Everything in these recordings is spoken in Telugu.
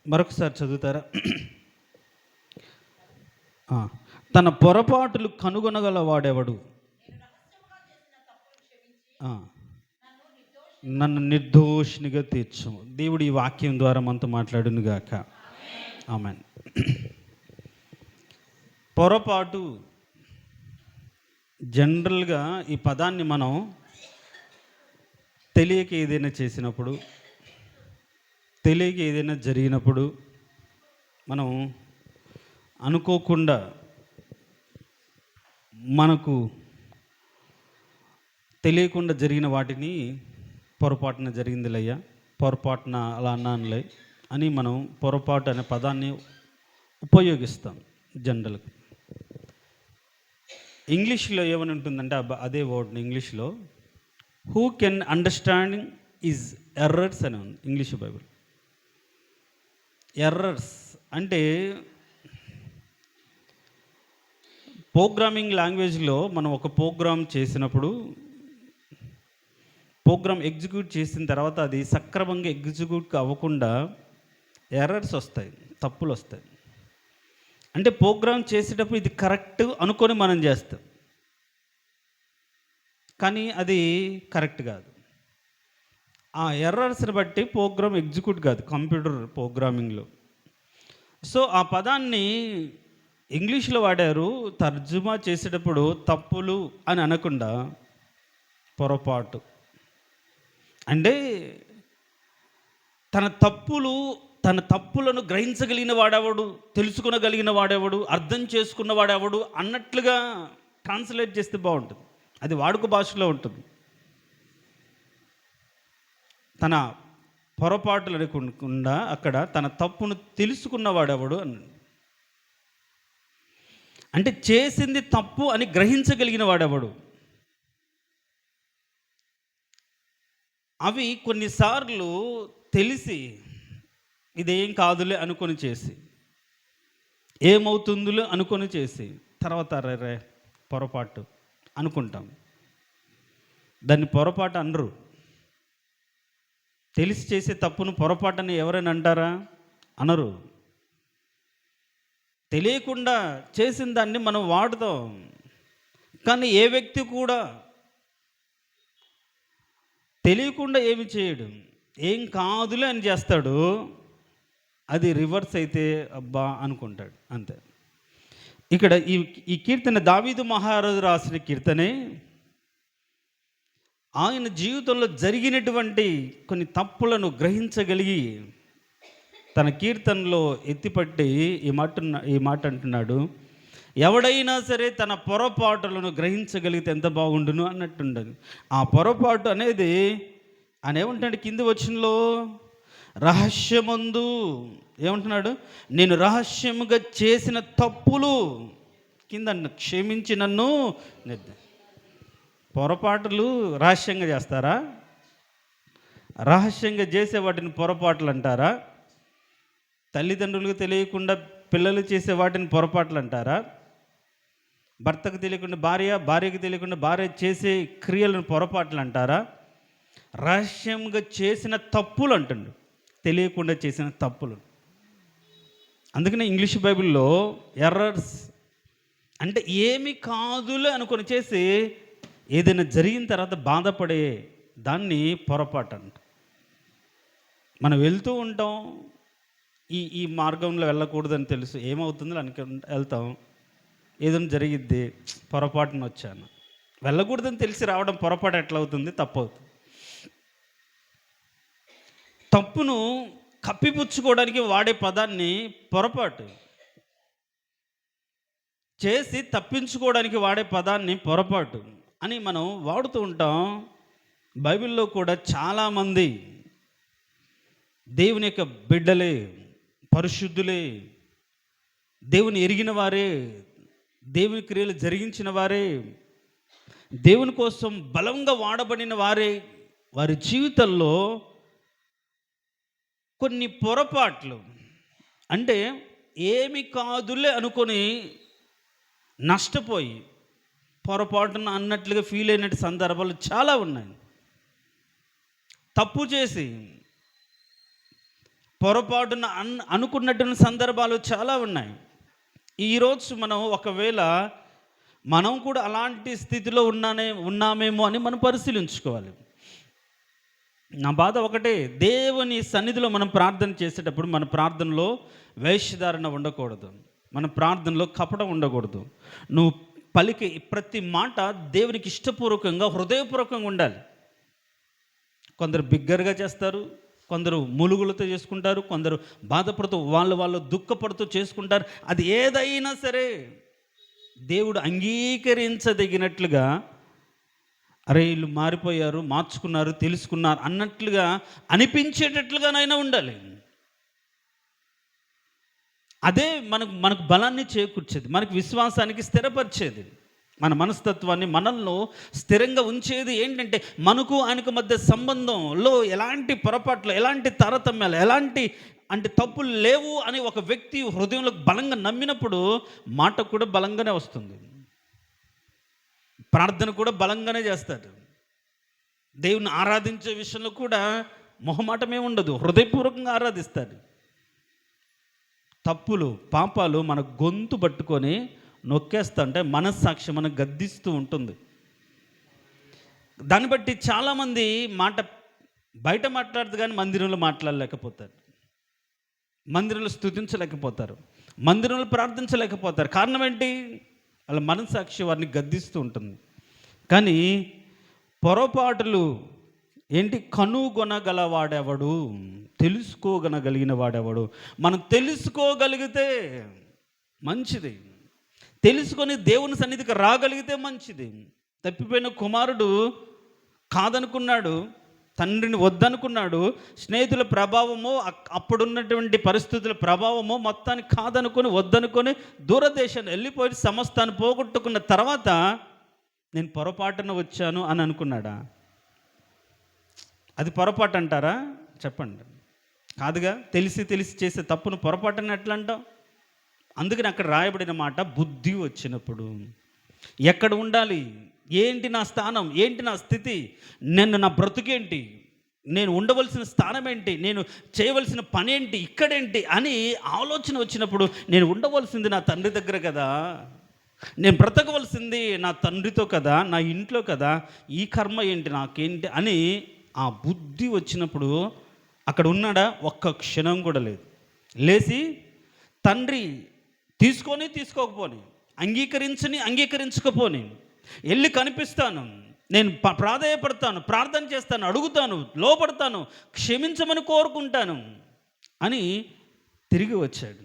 మరొకసారి చదువుతారా? తన పొరపాటులు కనుగొనగల వాడెవడు? నన్ను నిర్దోషినిగా తీర్చము. దేవుడు ఈ వాక్యం ద్వారా మనతో మాట్లాడును గాక. ఆమేన్. పొరపాటు జనరల్గా ఈ పదాన్ని మనం తెలియక ఏదైనా చేసినప్పుడు, తెలియక ఏదైనా జరిగినప్పుడు, మనం అనుకోకుండా మనకు తెలియకుండా జరిగిన వాటిని పొరపాటున జరిగిందిలయ్యా, పొరపాటున అలా అన్నానులే అని మనం పొరపాటు అనే పదాన్ని ఉపయోగిస్తాం జనరల్గా. ఇంగ్లీష్లో ఏమని ఉంటుందంటే అదే వర్డ్ని ఇంగ్లీష్లో who can understanding is errors అని ఉంది ఇంగ్లీష్ బైబిల్. ఎర్రర్స్ అంటే ప్రోగ్రామింగ్ లాంగ్వేజ్లో మనం ఒక ప్రోగ్రామ్ చేసినప్పుడు, ప్రోగ్రామ్ ఎగ్జిక్యూట్ చేసిన తర్వాత అది సక్రమంగా ఎగ్జిక్యూట్ అవ్వకుండా ఎర్రర్స్ వస్తాయి, తప్పులు వస్తాయి. అంటే ప్రోగ్రామ్ చేసేటప్పుడు ఇది కరెక్ట్ అనుకొని మనం చేస్తాం, కానీ అది కరెక్ట్ కాదు. ఆ ఎర్రర్స్ని బట్టి ప్రోగ్రామ్ ఎగ్జిక్యూట్ కాదు కంప్యూటర్ ప్రోగ్రామింగ్లో. సో ఆ పదాన్ని ఇంగ్లీష్లో వాడారు, తర్జుమా చేసేటప్పుడు తప్పులు అని అనకుండా పొరపాటు. అంటే తన తప్పులను గ్రహించగలిగిన వాడెవడు, తెలుసుకునగలిగిన వాడెవడు, అర్థం చేసుకున్న వాడెవడు అన్నట్లుగా ట్రాన్స్లేట్ చేస్తే బాగుంటుంది. అది వాడుక భాషలో ఉంటుంది. తన పొరపాటులు అనుకుండా అక్కడ తన తప్పును తెలుసుకున్న వాడెవడు అని, అంటే చేసింది తప్పు అని గ్రహించగలిగిన వాడెవడు. అవి కొన్నిసార్లు తెలిసి ఇదేం కాదులే అనుకొని చేసి, ఏమవుతుందిలే అనుకొని చేసి తర్వాత రే పొరపాటు అనుకుంటాం. దాన్ని పొరపాటు అనరు. తెలిసి చేసే తప్పును పొరపాటుని ఎవరైనా అంటారా? అనరు. తెలియకుండా చేసిన దాన్ని మనం వాడుతాం. కానీ ఏ వ్యక్తి కూడా తెలియకుండా ఏమి చేయడు, ఏం కాదులే అని చేస్తాడు. అది రివర్స్ అయితే అబ్బా అనుకుంటాడు, అంతే. ఇక్కడ ఈ కీర్తన దావీదు మహారాజు రాసిన కీర్తనే. ఆయన జీవితంలో జరిగినటువంటి కొన్ని తప్పులను గ్రహించగలిగి తన కీర్తనలో ఎత్తిపట్టి ఈ మాట అంటున్నాడు, ఎవడైనా సరే తన పొరపాటులను గ్రహించగలిగితే ఎంత బాగుండును అన్నట్టుండదు. ఆ పొరపాటు అనేది ఆయన ఏమంటాడు కింది వచనంలో, రహస్యమందు ఏమంటున్నాడు, నేను రహస్యముగా చేసిన తప్పులు కింద క్షమించి నన్ను. పొరపాటులు రహస్యంగా చేస్తారా? రహస్యంగా చేసే వాటిని పొరపాట్లు అంటారా? తల్లిదండ్రులకు తెలియకుండా పిల్లలు చేసే వాటిని పొరపాట్లు అంటారా? భర్తకు తెలియకుండా భార్యకు తెలియకుండా భార్య చేసే క్రియలను పొరపాట్లు అంటారా? రహస్యంగా చేసిన తప్పులు అంటుండు, తెలియకుండా చేసిన తప్పులు. అందుకనే ఇంగ్లీష్ బైబిల్లో ఎర్రర్స్ అంటే ఏమి కాదులే అనుకొని చేసి ఏదైనా జరిగిన తర్వాత బాధపడే దాన్ని పొరపాటు అంట. మనం వెళ్తూ ఉంటాం, ఈ మార్గంలో వెళ్ళకూడదని తెలుసు, ఏమవుతుందో వెళ్తాం, ఏదైనా జరిగిద్ది, పొరపాటున వచ్చాను. వెళ్ళకూడదని తెలిసి రావడం పొరపాటు ఎట్లా అవుతుంది? తప్పు అవుతుంది. తప్పును కప్పిపుచ్చుకోవడానికి వాడే పదాన్ని పొరపాటు, చేసి తప్పించుకోవడానికి వాడే పదాన్ని పొరపాటు అని మనం వాడుతూ ఉంటాం. బైబిల్లో కూడా చాలామంది దేవుని యొక్క బిడ్డలే, పరిశుద్ధులే, దేవుని ఎరిగిన వారే, దేవుని క్రియలు జరిగించిన వారే, దేవుని కోసం బలంగా వాడబడిన వారే, వారి జీవితంలో కొన్ని పొరపాట్లు అంటే ఏమి కాదులే అనుకొని నష్టపోయి పొరపాటున అన్నట్లుగా ఫీల్ అయినట్టు సందర్భాలు చాలా ఉన్నాయి. తప్పు చేసి పొరపాటున అనుకున్నటువంటి సందర్భాలు చాలా ఉన్నాయి. ఈరోజు మనం ఒకవేళ మనం కూడా అలాంటి స్థితిలో ఉన్నామేమో అని మనం పరిశీలించుకోవాలి. నా బాధ ఒకటే, దేవుని సన్నిధిలో మనం ప్రార్థన చేసేటప్పుడు మన ప్రార్థనలో వేషధారణ ఉండకూడదు, మన ప్రార్థనలో కపటం ఉండకూడదు. నువ్వు పలికే ప్రతి మాట దేవునికి ఇష్టపూర్వకంగా హృదయపూర్వకంగా ఉండాలి. కొందరు బిగ్గరగా చేస్తారు, కొందరు ములుగులతో చేసుకుంటారు, కొందరు బాధపడుతూ వాళ్ళు దుఃఖపడుతూ చేసుకుంటారు. అది ఏదైనా సరే దేవుడు అంగీకరించదగినట్లుగా, అరే వీళ్ళు మారిపోయారు, మార్చుకున్నారు, తెలుసుకున్నారు అన్నట్లుగా అనిపించేటట్లుగానైనా ఉండాలి. అదే మనకు బలాన్ని చేకూర్చేది, మనకు విశ్వాసానికి స్థిరపరిచేది, మన మనస్తత్వాన్ని మనల్ని స్థిరంగా ఉంచేది. ఏంటంటే మనకు ఆయనకు మధ్య సంబంధంలో ఎలాంటి పొరపాట్లు, ఎలాంటి తారతమ్యాలు, ఎలాంటి తప్పులు లేవు అని ఒక వ్యక్తి హృదయంలో బలంగా నమ్మినప్పుడు మాట కూడా బలంగానే వస్తుంది, ప్రార్థన కూడా బలంగానే చేస్తాడు. దేవుని ఆరాధించే విషయంలో కూడా మొహమాటమే ఉండదు, హృదయపూర్వకంగా ఆరాధిస్తాడు. తప్పులు పాపాలు మన గొంతు పట్టుకొని నొక్కేస్తా అంటే మనస్సాక్షి మనకు గద్దిస్తూ ఉంటుంది. దాన్ని బట్టి చాలామంది మాట బయట మాట్లాడుతూ కానీ మందిరంలో మాట్లాడలేకపోతారు, మందిరంలో స్తుతించలేకపోతారు, మందిరంలో ప్రార్థించలేకపోతారు. కారణం ఏంటి? వాళ్ళ మనస్సాక్షి వారిని గద్దిస్తూ ఉంటుంది. కానీ పొరపాటులు ఏంటి? కనుగొనగలవాడెవడు, తెలుసుకోగలగలిగిన వాడెవడు. మనం తెలుసుకోగలిగితే మంచిది, తెలుసుకొని దేవుని సన్నిధికి రాగలిగితే మంచిది. తప్పిపోయిన కుమారుడు కాదనుకున్నాడు, తండ్రిని వద్దనుకున్నాడు, స్నేహితుల ప్రభావమో అప్పుడున్నటువంటి పరిస్థితుల ప్రభావమో మొత్తానికి కాదనుకొని వద్దనుకొని దూరదేశాన్ని వెళ్ళిపోయి సమస్తాన్ని పోగొట్టుకున్న తర్వాత నేను పొరపాటున వచ్చాను అని అనుకున్నాడా? అది పొరపాటు అంటారా? చెప్పండి. కాదుగా. తెలిసి చేసే తప్పును పొరపాటున ఎట్లా అంటాం? అందుకని అక్కడ రాయబడిన మాట బుద్ధి వచ్చినప్పుడు. ఎక్కడ ఉండాలి, ఏంటి నా స్థానం, ఏంటి నా స్థితి, నా బ్రతుకేంటి, నేను ఉండవలసిన స్థానం ఏంటి, నేను చేయవలసిన పని ఏంటి, ఇక్కడేంటి అని ఆలోచన వచ్చినప్పుడు నేను ఉండవలసింది నా తండ్రి దగ్గర కదా, నేను బ్రతకవలసింది నా తండ్రితో కదా, నా ఇంట్లో కదా, ఈ కర్మ ఏంటి నాకేంటి అని ఆ బుద్ధి వచ్చినప్పుడు అక్కడ ఉన్నాడా? ఒక్క క్షణం కూడా లేదు. లేచి తండ్రి తీసుకోకపోని, అంగీకరించకపోని వెళ్ళి కనిపిస్తాను, నేను ప్రాధేయపడతాను, ప్రార్థన చేస్తాను, అడుగుతాను, లోపడతాను, క్షమించమని కోరుకుంటాను అని తిరిగి వచ్చాడు.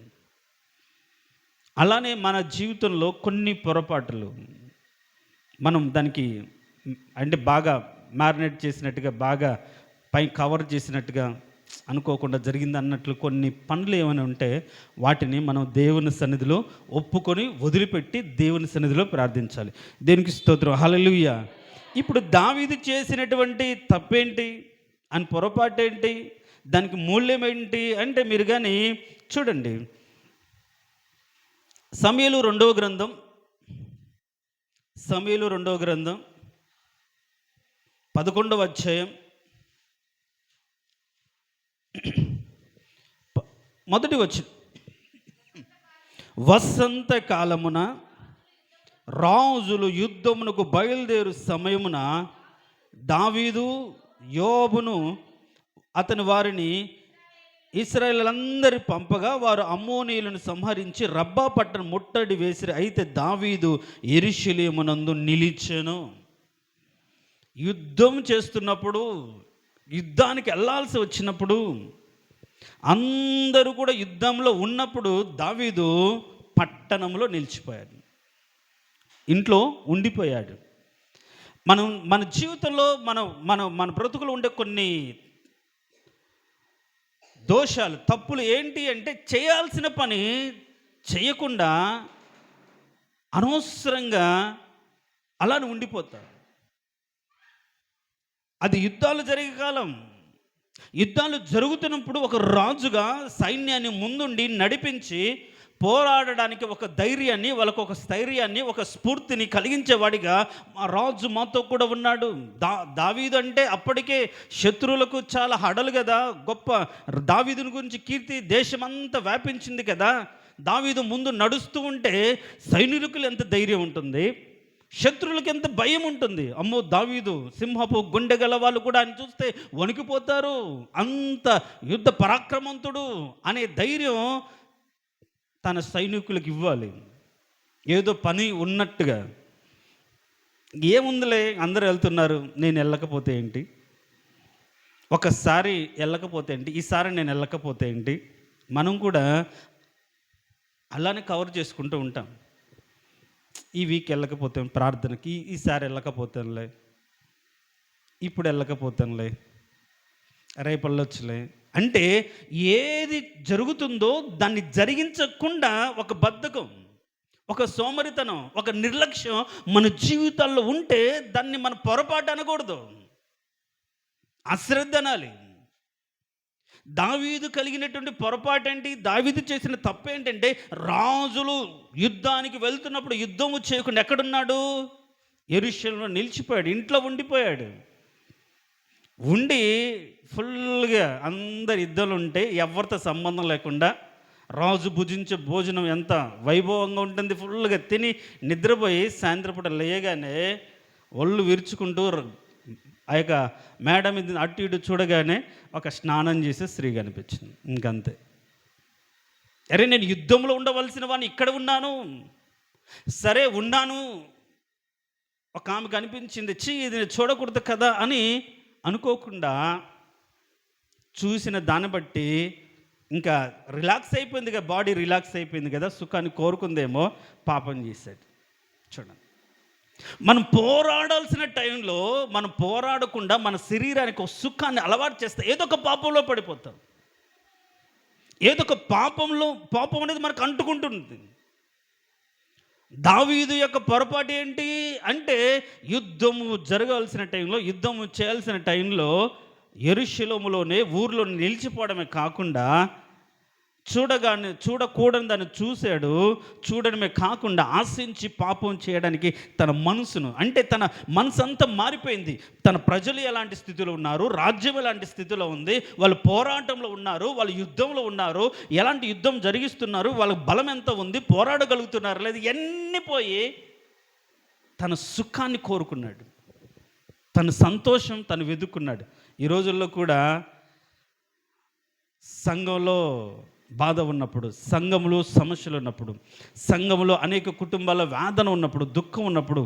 అలానే మన జీవితంలో కొన్ని పొరపాట్లు మనం దానికి బాగా మ్యారినేట్ చేసినట్టుగా, బాగా పై కవర్ చేసినట్టుగా అనుకోకుండా జరిగింది అన్నట్లు కొన్ని పనులు ఏమైనా ఉంటే వాటిని మనం దేవుని సన్నిధిలో ఒప్పుకొని వదిలిపెట్టి దేవుని సన్నిధిలో ప్రార్థించాలి. దేవునికి స్తోత్రం, హల్లెలూయా. ఇప్పుడు దావీదు చేసినటువంటి తప్పేంటి అని, పొరపాటు ఏంటి, దానికి మూల్యం ఏంటి అంటే మీరు కానీ చూడండి. సమూయేలు రెండవ గ్రంథం 11వ అధ్యాయం మొదటి వచనం. వసంత కాలమున రాజులు యుద్ధమునకు బయలుదేరు సమయమున దావీదు యోబును అతని వారిని ఇశ్రాయేలులందరి పంపగా వారు అమ్మోనీయులను సంహరించి రబ్బా పట్టణం ముట్టడి వేసిరి. అయితే దావీదు యెరూషలేమునందు నిలిచెను. యుద్ధం చేస్తున్నప్పుడు, యుద్ధానికి వెళ్ళాల్సి వచ్చినప్పుడు, అందరూ కూడా యుద్ధంలో ఉన్నప్పుడు దావీదు పట్టణంలో నిలిచిపోయాడు, ఇంట్లో ఉండిపోయాడు. మన జీవితంలో మన బ్రతుకులు ఉండే కొన్ని దోషాలు, తప్పులు ఏంటి అంటే చేయాల్సిన పని చేయకుండా అనవసరంగా అలానే ఉండిపోతారు. అది యుద్ధాలు జరిగే కాలం. యుద్ధాలు జరుగుతున్నప్పుడు ఒక రాజుగా సైన్యాన్ని ముందుండి నడిపించి పోరాడడానికి ఒక ధైర్యాన్ని, వాళ్ళకు ఒక స్థైర్యాన్ని, ఒక స్ఫూర్తిని కలిగించేవాడిగా మా రాజు మాతో కూడా ఉన్నాడు. దావీదు అంటే అప్పటికే శత్రువులకు చాలా హడలు కదా. గొప్ప దావీదుని గురించి కీర్తి దేశమంతా వ్యాపించింది కదా. దావీదు ముందు నడుస్తూ ఉంటే సైనికులు ఎంత ధైర్యం ఉంటుంది, శత్రువులకి ఎంత భయం ఉంటుంది. అమ్మో, దావీదు సింహపు గుండె గల వాళ్ళు కూడా ఆయన చూస్తే వణికిపోతారు, అంత యుద్ధ పరాక్రమంతుడు అనే ధైర్యం తన సైనికులకు ఇవ్వాలి. ఏదో పని ఉన్నట్టుగా, ఏముందిలే అందరూ వెళ్తున్నారు నేను వెళ్ళకపోతే ఏంటి, ఒకసారి వెళ్ళకపోతే ఏంటి, ఈసారి నేను వెళ్ళకపోతే ఏంటి. మనం కూడా అలానే కవర్ చేసుకుంటూ ఉంటాం. ఈ వీక్ వెళ్ళకపోతే ప్రార్థనకి, ఈసారి వెళ్ళకపోతానులే, ఇప్పుడు వెళ్ళకపోతానులే, రేపు వెళ్ళొచ్చులే అంటే ఏది జరుగుతుందో దాన్ని జరిగించకుండా ఒక బద్ధకం, ఒక సోమరితనం, ఒక నిర్లక్ష్యం మన జీవితాల్లో ఉంటే దాన్ని మన పొరపాటు అనకూడదు, అశ్రద్ధ అనాలి. దావీదు కలిగినటువంటి పొరపాటు ఏంటి, దావీదు చేసిన తప్పు ఏంటంటే రాజులు యుద్ధానికి వెళ్తున్నప్పుడు యుద్ధము చేయకుండా ఎక్కడున్నాడు, యెరూషలేములో నిలిచిపోయాడు, ఇంట్లో ఉండిపోయాడు. ఉండి ఫుల్గా అందరు యుద్ధాలు ఉంటే ఎవరితో సంబంధం లేకుండా రాజు భుజించే భోజనం ఎంత వైభవంగా ఉంటుంది, ఫుల్గా తిని నిద్రపోయి సాయంత్రపూట లేయగానే ఒళ్ళు విరుచుకుంటూ ఆ యొక్క మేడ మీద అటు ఇటు చూడగానే ఒక స్నానం చేసే స్త్రీ కనిపించింది. ఇంకంతే. అరే, నేను యుద్ధంలో ఉండవలసిన వాడిని ఇక్కడ ఉన్నాను, సరే ఉన్నాను, ఒక ఆమె కనిపించింది, ఇది చూడకూడదు కదా అని అనుకోకుండా చూసిన దాన్ని బట్టి ఇంకా రిలాక్స్ అయిపోయింది కదా, బాడీ రిలాక్స్ అయిపోయింది కదా, సుఖాన్ని కోరుకుందేమో, పాపం చేశాడు. చూడండి, మనం పోరాడాల్సిన టైంలో మనం పోరాడకుండా మన శరీరానికి ఒక సుఖాన్ని అలవాటు చేస్తే ఏదో ఒక పాపంలో పడిపోతాం. ఏదో ఒక పాపం అనేది మనకు అంటుకుంటుంది. దావీదు యొక్క పొరపాటు ఏంటి అంటే యుద్ధము జరగాల్సిన టైంలో, యుద్ధము చేయాల్సిన టైంలో యెరూషలేములోనే ఊర్లో నిలిచిపోవడమే కాకుండా చూడకూడని దాన్ని చూశాడు. చూడడమే కాకుండా ఆశించి పాపం చేయడానికి తన మనసును, అంటే తన మనసు అంతా మారిపోయింది. తన ప్రజలు ఎలాంటి స్థితిలో ఉన్నారు, రాజ్యం ఎలాంటి స్థితిలో ఉంది, వాళ్ళు పోరాటంలో ఉన్నారు, వాళ్ళు యుద్ధంలో ఉన్నారు, ఎలాంటి యుద్ధం జరిగిస్తున్నారు, వాళ్ళకి బలం ఎంత ఉంది, పోరాడగలుగుతున్నారు లేదు, ఎన్ని పోయి తన సుఖాన్ని కోరుకున్నాడు, తన సంతోషం తను వెతుక్కున్నాడు. ఈ రోజుల్లో కూడా సంఘంలో బాధ ఉన్నప్పుడు, సంఘంలో సమస్యలు ఉన్నప్పుడు, సంఘంలో అనేక కుటుంబాల వేదన ఉన్నప్పుడు, దుఃఖం ఉన్నప్పుడు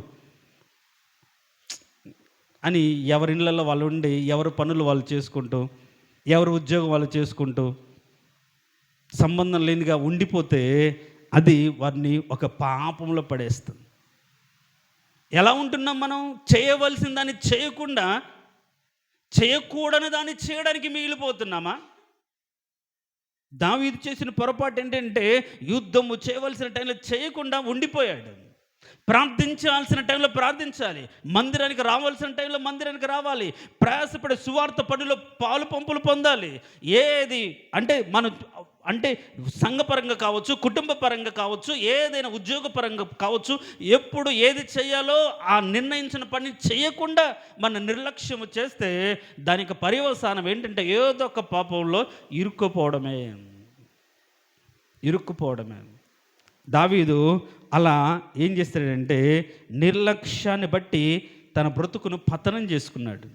అని ఎవరి ఇళ్ళల్లో వాళ్ళు ఉండి, ఎవరి పనులు వాళ్ళు చేసుకుంటూ, ఎవరి ఉద్యోగం వాళ్ళు చేసుకుంటూ సంబంధం లేనిగా ఉండిపోతే అది వారిని ఒక పాపంలో పడేస్తుంది. ఎలా ఉంటున్నాం మనం? చేయవలసిన దాన్ని చేయకుండా చేయకూడని దాన్ని చేయడానికి మిగిలిపోతున్నామా? దావీదు చేసిన పొరపాటు ఏంటంటే యుద్ధము చేయవలసిన టైంలో చేయకుండా ఉండిపోయాడు. ప్రార్థించాల్సిన టైంలో ప్రార్థించాలి, మందిరానికి రావాల్సిన టైంలో మందిరానికి రావాలి, ప్రయాసపడే సువార్త పనిలో పాలు పంపులు పొందాలి. ఏది అంటే సంఘపరంగా కావచ్చు, కుటుంబ పరంగా కావచ్చు, ఏదైనా ఉద్యోగ పరంగా కావచ్చు, ఎప్పుడు ఏది చేయాలో ఆ నిర్ణయించిన పని చేయకుండా మన నిర్లక్ష్యము చేస్తే దానికి పర్యవసానం ఏంటంటే ఏదో ఒక పాపంలో ఇరుక్కుపోవడమే. దావీదు అలా ఏం చేస్తాడంటే నిర్లక్ష్యాన్ని బట్టి తన బ్రతుకును పతనం చేసుకున్నాడు,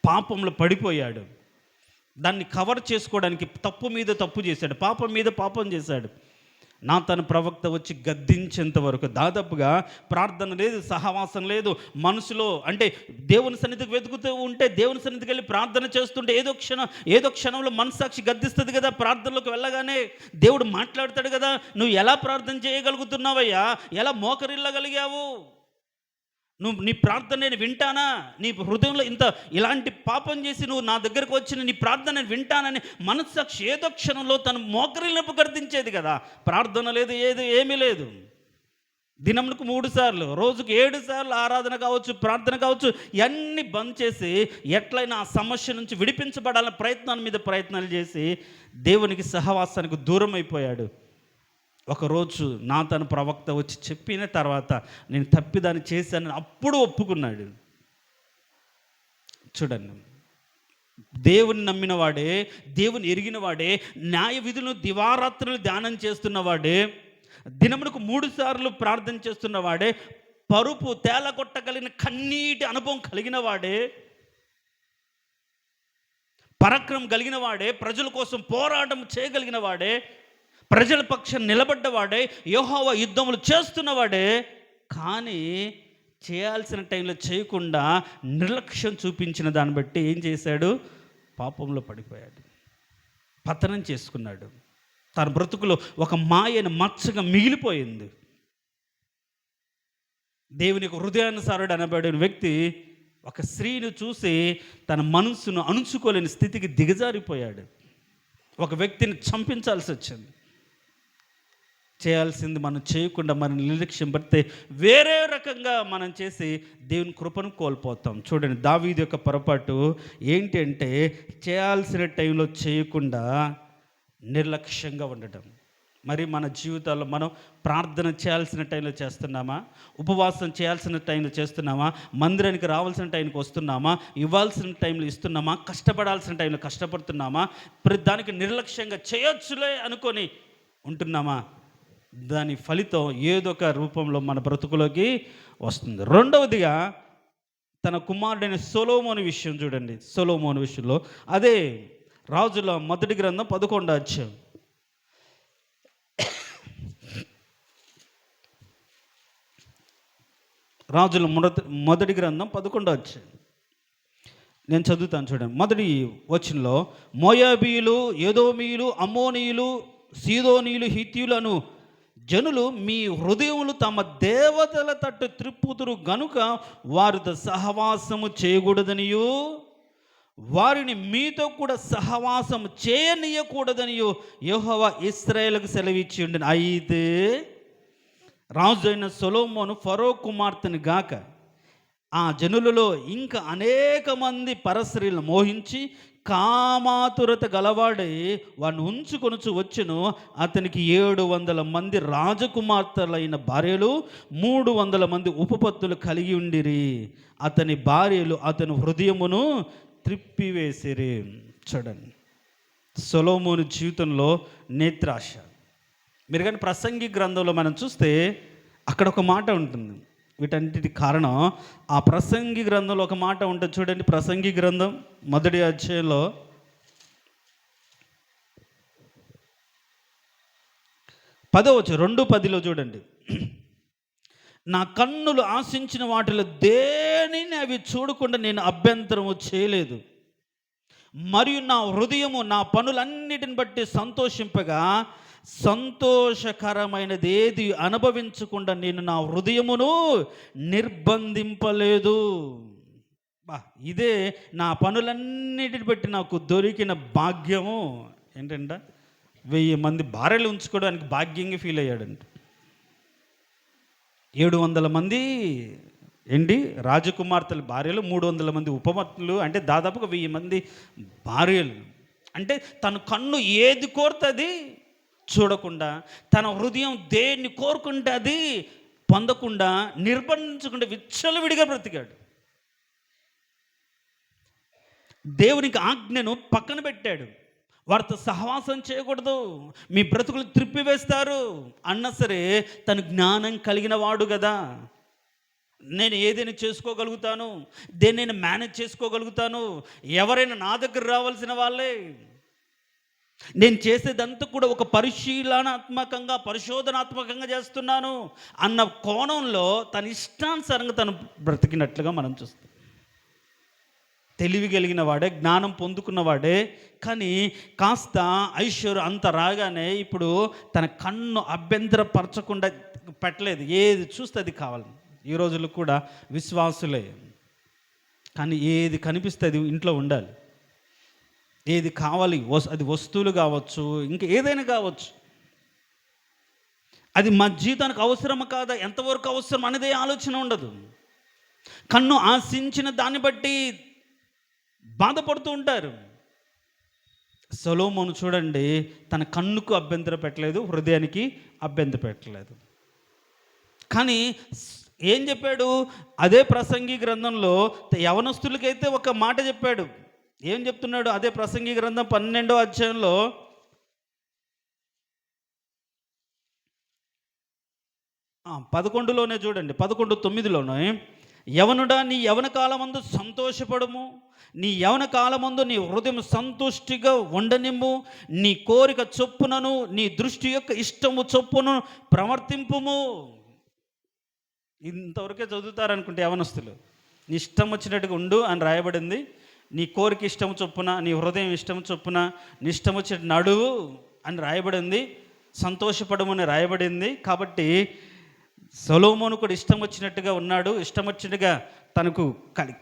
పాపంలో పడిపోయాడు. దాన్ని కవర్ చేసుకోవడానికి తప్పు మీద తప్పు చేశాడు, పాపం మీద పాపం చేశాడు. నాతాను ప్రవక్త వచ్చి గద్దించేంత వరకు దాదాపుగా ప్రార్థన లేదు, సహవాసం లేదు. మనసులో అంటే దేవుని సన్నిధికి వెతుకుతూ ఉంటే, దేవుని సన్నిధికి వెళ్ళి ప్రార్థన చేస్తుంటే ఏదో క్షణంలో మనస్సాక్షి గద్దిస్తుంది కదా. ప్రార్థనలోకి వెళ్ళగానే దేవుడు మాట్లాడతాడు కదా, నువ్వు ఎలా ప్రార్థన చేయగలుగుతున్నావయ్యా, ఎలా మోకరిల్లగలిగావు, నీ ప్రార్థన నేను వింటానా, నీ హృదయంలో ఇలాంటి పాపం చేసి నువ్వు నా దగ్గరకు వచ్చిన నీ ప్రార్థన నేను వింటానని మనస్సాక్షి ఏదో క్షణంలో తను మోకరిల్లినప్పుడు గర్దించేది కదా. ప్రార్థన లేదు, ఏమీ లేదు. దినములకు 3 సార్లు, రోజుకు 7 సార్లు ఆరాధన కావచ్చు, ప్రార్థన కావచ్చు, ఇవన్నీ బంద్ చేసి ఎట్లయినా ఆ సమస్య నుంచి విడిపించబడాలని ప్రయత్నాల మీద ప్రయత్నాలు చేసి దేవునికి సహవాసానికి దూరం అయిపోయాడు. ఒకరోజు నాతాను ప్రవక్త వచ్చి చెప్పిన తర్వాత నేను తప్పిదాన్ని చేశానని అప్పుడు ఒప్పుకున్నాడు. చూడండి, దేవుని నమ్మిన వాడే, దేవుని ఎరిగిన వాడే, న్యాయ విధులను దివారాత్రులు ధ్యానం చేస్తున్నవాడే, దినమునకు 3 సార్లు ప్రార్థన చేస్తున్నవాడే, పరుపు తేలగొట్టగలిగిన కన్నీటి అనుభవం కలిగిన వాడే, పరాక్రమం కలిగిన వాడే, ప్రజల కోసం పోరాటం చేయగలిగిన వాడే, ప్రజల పక్షం నిలబడ్డవాడే, యెహోవా యుద్ధములు చేస్తున్నవాడే, కానీ చేయాల్సిన టైంలో చేయకుండా నిర్లక్ష్యం చూపించిన దాన్ని బట్టి ఏం చేశాడు? పాపంలో పడిపోయాడు, పతనం చేసుకున్నాడు. తన బ్రతుకులో ఒక మాయను మచ్చగా మిగిలిపోయింది. దేవునికి హృదయానుసారుడు అనబడిన వ్యక్తి ఒక స్త్రీని చూసి తన మనసును అణుచుకోలేని స్థితికి దిగజారిపోయాడు. ఒక వ్యక్తిని చంపించాల్సి వచ్చింది. చేయాల్సింది మనం చేయకుండా మనం నిర్లక్ష్యం పడితే వేరే రకంగా మనం చేసి దేవుని కృపను కోల్పోతాం. చూడండి, దావీదు యొక్క పొరపాటు ఏంటి అంటే చేయాల్సిన టైంలో చేయకుండా నిర్లక్ష్యంగా ఉండటం. మరి మన జీవితాల్లో మనం ప్రార్థన చేయాల్సిన టైంలో చేస్తున్నామా? ఉపవాసం చేయాల్సిన టైంలో చేస్తున్నామా? మందిరానికి రావాల్సిన టైంకి వస్తున్నామా? ఇవ్వాల్సిన టైంలో ఇస్తున్నామా? కష్టపడాల్సిన టైంలో కష్టపడుతున్నామా? ప్రతి దానికి నిర్లక్ష్యంగా చేయొచ్చులే అనుకొని ఉంటున్నామా? దాని ఫలితం ఏదో ఒక రూపంలో మన బ్రతుకులోకి వస్తుంది. రెండవదిగా తన కుమారుడైన సొలొమోను విషయం చూడండి. సొలొమోను విషయంలో అదే రాజుల మొదటి గ్రంథం 11వ అధ్యాయం. రాజుల మొదటి గ్రంథం 11వ అధ్యాయం నేను చదువుతాను చూడండి. మొదటి వచనంలో, మోయాబీయులు, ఎదోమీయులు, అమ్మోనీయులు, సీదోనీయులు, హిత్తీయులను జనులు మీ హృదయములు తమ దేవతల తట్టు త్రిప్పుతురు గనుక వారితో సహవాసము చేయకూడదనియు, వారిని మీతో కూడా సహవాసం చేయనీయకూడదనియు యెహోవా ఇశ్రాయేలుకు సెలవిచ్చి ఉండెను. అయితే రాజు అయిన సొలొమోను ఫరో కుమార్తెను గాక ఆ జనులలో ఇంకా అనేక మంది పరస్త్రీలను మోహించి కామాతురత గలవాడై వాడిని ఉంచుకొనుచు వచ్చును. అతనికి 700 మంది రాజకుమార్తెలైన భార్యలు, 300 మంది ఉపపత్తులు కలిగి ఉండిరి. అతని భార్యలు అతని హృదయమును త్రిప్పివేసిరి. చూడండి, సొలొమోను జీవితంలో నేత్రాశ. మీరు కానీ ప్రసంగి గ్రంథంలో మనం చూస్తే అక్కడ ఒక మాట ఉంటుంది. వీటన్నిటి కారణం ఆ ప్రసంగి గ్రంథంలో ఒక మాట ఉంటుంది చూడండి. ప్రసంగి గ్రంథం మొదటి అధ్యాయంలో 2:10 చూడండి. నా కన్నులు ఆశించిన వాటిలో దేనిని అవి చూడకుండా నేను అభ్యంతరము చేయలేదు, మరియు నా హృదయము నా పనులన్నిటిని బట్టి సంతోషింపగా సంతోషకరమైనది ఏది అనుభవించకుండా నేను నా హృదయమును నిర్బంధింపలేదు. ఇదే నా పనులన్నిటిని బట్టి నాకు దొరికిన భాగ్యము. ఏంటంట, 1000 మంది భార్యలు ఉంచుకోవడానికి భాగ్యంగా ఫీల్ అయ్యాడంట. 700 మంది రాజకుమార్తెల భార్యలు, 300 మంది ఉపమత్తులు, అంటే దాదాపుగా 1000 మంది భార్యలు. అంటే తన కన్ను ఏది కోరుతుంది చూడకుండా, తన హృదయం దేన్ని కోరుకుంటే అది పొందకుండా, నిర్బంధించకుండా విచ్చలవిడిగా బ్రతికాడు. దేవునికి ఆజ్ఞను పక్కన పెట్టాడు. వారితో సహవాసం చేయకూడదు, మీ బ్రతుకులు త్రిప్పివేస్తారు అన్నా సరే తను జ్ఞానం కలిగిన వాడు కదా. నేను ఏదైనా చేసుకోగలుగుతాను, దేన్నైనా మేనేజ్ చేసుకోగలుగుతాను, ఎవరైనా నా దగ్గర రావాల్సిన వాళ్ళే, నేను చేసేదంతా కూడా ఒక పరిశీలనాత్మకంగా పరిశోధనాత్మకంగా చేస్తున్నాను అన్న కోణంలో తన ఇష్టానుసారంగా తను బ్రతికినట్లుగా మనం చూస్తాం. తెలివి కలిగిన వాడే, జ్ఞానం పొందుకున్నవాడే, కానీ కాస్త ఐశ్వర్యం అంత రాగానే ఇప్పుడు తన కన్ను అభ్యంతరపరచకుండా పెట్టలేదు. ఏది చూస్తే అది కావాలి. ఈ రోజుల్లో కూడా విశ్వాసులే, కానీ ఏది కనిపిస్తే అది ఇంట్లో ఉండాలి. ఏది కావాలి, అది వస్తువులు కావచ్చు, ఇంకా ఏదైనా కావచ్చు, అది మా జీవితానికి అవసరమా కాదా, ఎంతవరకు అవసరం అనేదే ఆలోచన ఉండదు. కన్ను ఆశించిన దాన్ని బట్టి బాధపడుతూ ఉంటారు. సొలొమోను చూడండి, తన కన్నుకు అభ్యంతరం పెట్టలేదు, హృదయానికి అభ్యంతరం పెట్టలేదు. కానీ ఏం చెప్పాడు? అదే ప్రసంగి గ్రంథంలో యవనస్తులకైతే ఒక మాట చెప్పాడు. ఏం చెప్తున్నాడు? అదే ప్రసంగి గ్రంథం 12వ అధ్యాయంలో 11లోనే చూడండి, 11:9లోనే, యవనుడా నీ యవన కాలమందు సంతోషపడము, నీ యవన కాలమందు నీ హృదయం సంతుష్టిగా ఉండనిమ్ము, నీ కోరిక చొప్పునను నీ దృష్టి యొక్క ఇష్టము చొప్పును ప్రవర్తింపుము. ఇంతవరకే చదువుతారనుకుంటే యవనస్తులు. నీ ఇష్టం వచ్చినట్టుగా ఉండు అని రాయబడింది. నీ కోరిక ఇష్టం చొప్పున, నీ హృదయం ఇష్టం చొప్పున, నీ ఇష్టం వచ్చినట్టు నడువు అని రాయబడింది. సంతోషపడమని రాయబడింది. కాబట్టి సొలొమోను కూడా ఇష్టం వచ్చినట్టుగా ఉన్నాడు, ఇష్టం వచ్చినట్టుగా తనకు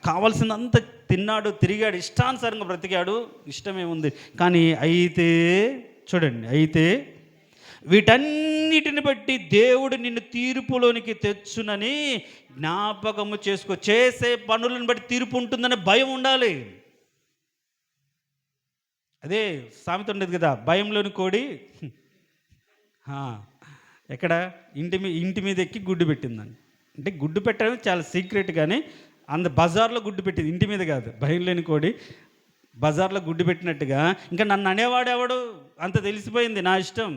కావాల్సినంత తిన్నాడు, తిరిగాడు, ఇష్టానుసారంగా బ్రతికాడు. ఇష్టమేముంది. కానీ అయితే చూడండి, అయితే వీటన్నిటిని బట్టి దేవుడు నిన్ను తీర్పులోనికి తెచ్చునని జ్ఞాపకము చేసుకో. చేసే పనులను బట్టి తీర్పు ఉంటుందనే భయం ఉండాలి. అదే సామెత ఉండేది కదా, భయంలోని కోడి ఎక్కడ ఇంటి మీద ఎక్కి గుడ్డు పెట్టిందని. అంటే గుడ్డు పెట్టడం చాలా సీక్రెట్, కానీ బజార్లో గుడ్డు పెట్టింది, ఇంటి మీద కాదు. భయం లేని కోడి బజార్లో గుడ్డు పెట్టినట్టుగా ఇంకా నన్ను అనేవాడు ఎవడు, అంత తెలిసిపోయింది, నా ఇష్టం.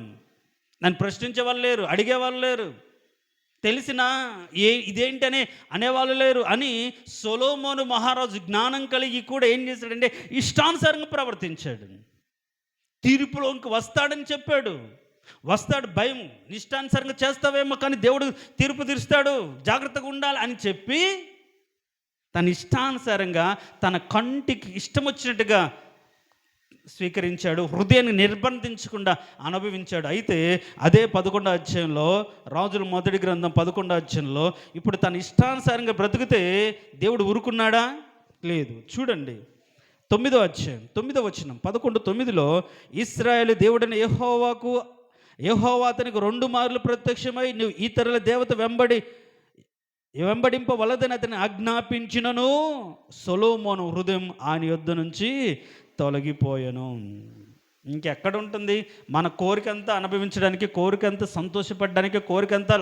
నన్ను ప్రశ్నించే వాళ్ళు లేరు, అడిగేవాళ్ళు లేరు, తెలిసినా ఇదేంటనే అనేవాళ్ళు లేరు అని సొలొమోను మహారాజు జ్ఞానం కలిగి కూడా ఏం చేశాడంటే ఇష్టానుసారంగా ప్రవర్తించాడు. తీర్పులోకి వస్తాడని చెప్పాడు. వస్తాడు, భయం, ఇష్టానుసారంగా చేస్తావేమో కానీ దేవుడు తీర్పు తీరుస్తాడు, జాగ్రత్తగా ఉండాలి అని చెప్పి తన ఇష్టానుసారంగా తన కంటికి ఇష్టం వచ్చినట్టుగా స్వీకరించాడు, హృదయాన్ని నిర్బంధించకుండా అనుభవించాడు. అయితే అదే 11వ అధ్యాయంలో, రాజుల మొదటి గ్రంథం 11వ అధ్యాయంలో, ఇప్పుడు తన ఇష్టానుసారంగా బ్రతికితే దేవుడు ఊరుకున్నాడా? లేదు. చూడండి 9వ అధ్యాయం 9వ వచనం, 11:9లో, ఇశ్రాయేలు దేవుడైన యెహోవా అతనికి 2 మార్లు ప్రత్యక్షమై నువ్వు ఇతరుల దేవత వెంబడింపవలదని అతని ఆజ్ఞాపించినను సొలొమోను హృదయం ఆయన యొద్ద నుంచి తొలగిపోయాను. ఇంకెక్కడ ఉంటుంది? మన కోరికంతా అనుభవించడానికి, కోరికంతా సంతోషపడడానికి, కోరికంతా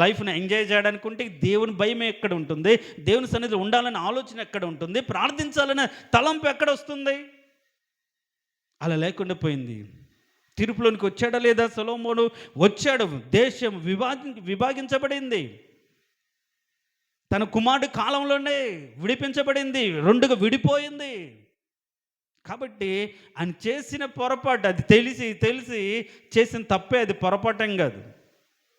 లైఫ్ని ఎంజాయ్ చేయడానికి ఉంటే దేవుని భయం ఎక్కడ ఉంటుంది? దేవుని సన్నిధిలో ఉండాలనే ఆలోచన ఎక్కడ ఉంటుంది? ప్రార్థించాలనే తలంపు ఎక్కడ వస్తుంది? అలా లేకుండా పోయింది. తీర్పులోనికి వచ్చాడా లేదా సొలొమోను? వచ్చాడు. దేశం విభాగించబడింది. తన కుమారుడి కాలంలోనే విడిపించబడింది, 2గా విడిపోయింది. కాబట్టి ఆయన చేసిన పొరపాటు, అది తెలిసి చేసిన తప్పే, అది పొరపాటం కాదు.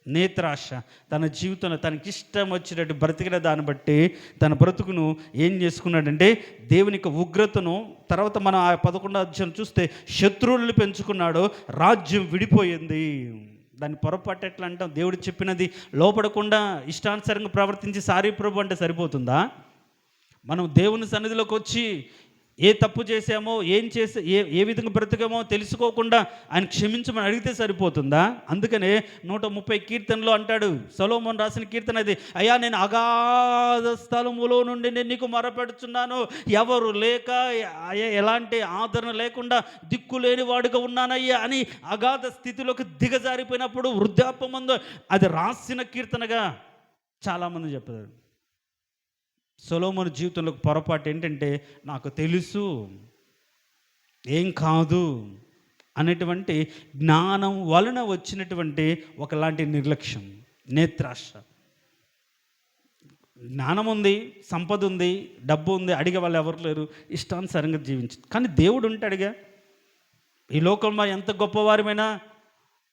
నేత్రాశ తన జీవితంలో తనకి ఇష్టం వచ్చినట్టు బ్రతికిన దాన్ని బట్టి తన బ్రతుకును ఏం చేసుకున్నాడంటే దేవునికి ఉగ్రతను, తర్వాత మనం ఆ 11వ అధ్యాయం చూస్తే శత్రువులను పెంచుకున్నాడు, రాజ్యం విడిపోయింది. దాన్ని పొరపాటు ఎట్లా అంటాం? దేవుడు చెప్పినది లోపడకుండా ఇష్టానుసారంగా ప్రవర్తించి సారీ ప్రభు అంటే సరిపోతుందా? మనం దేవుని సన్నిధిలోకి వచ్చి ఏ తప్పు చేసామో, ఏ విధంగా బ్రతికామో తెలుసుకోకుండా ఆయన క్షమించమని అడిగితే సరిపోతుందా? అందుకనే 130 కీర్తనలో అంటాడు, సొలొమోను రాసిన కీర్తన అది, అయ్యా నేను అగాధ స్థలములో నుండి నేను నీకు మొరపెడుచున్నాను, ఎవరు లేక ఎలాంటి ఆదరణ లేకుండా దిక్కులేని వాడుగా ఉన్నానయ్యా అని అగాధ స్థితిలోకి దిగజారిపోయినప్పుడు వృద్ధాప్యమందు అది రాసిన కీర్తనగా చాలామంది చెప్పారు. సొలొమోను జీవితంలో పొరపాటు ఏంటంటే నాకు తెలుసు, ఏం కాదు అనేటువంటి జ్ఞానం వలన వచ్చినటువంటి ఒకలాంటి నిర్లక్ష్యం, నేత్రాశ. జ్ఞానం ఉంది, సంపద ఉంది, డబ్బు ఉంది, అడిగే వాళ్ళు ఎవరు లేరు, ఇష్టానుసారంగా జీవించు. కానీ దేవుడు ఉంటాడుగా. ఈ లోకంలో ఎంత గొప్పవారమైనా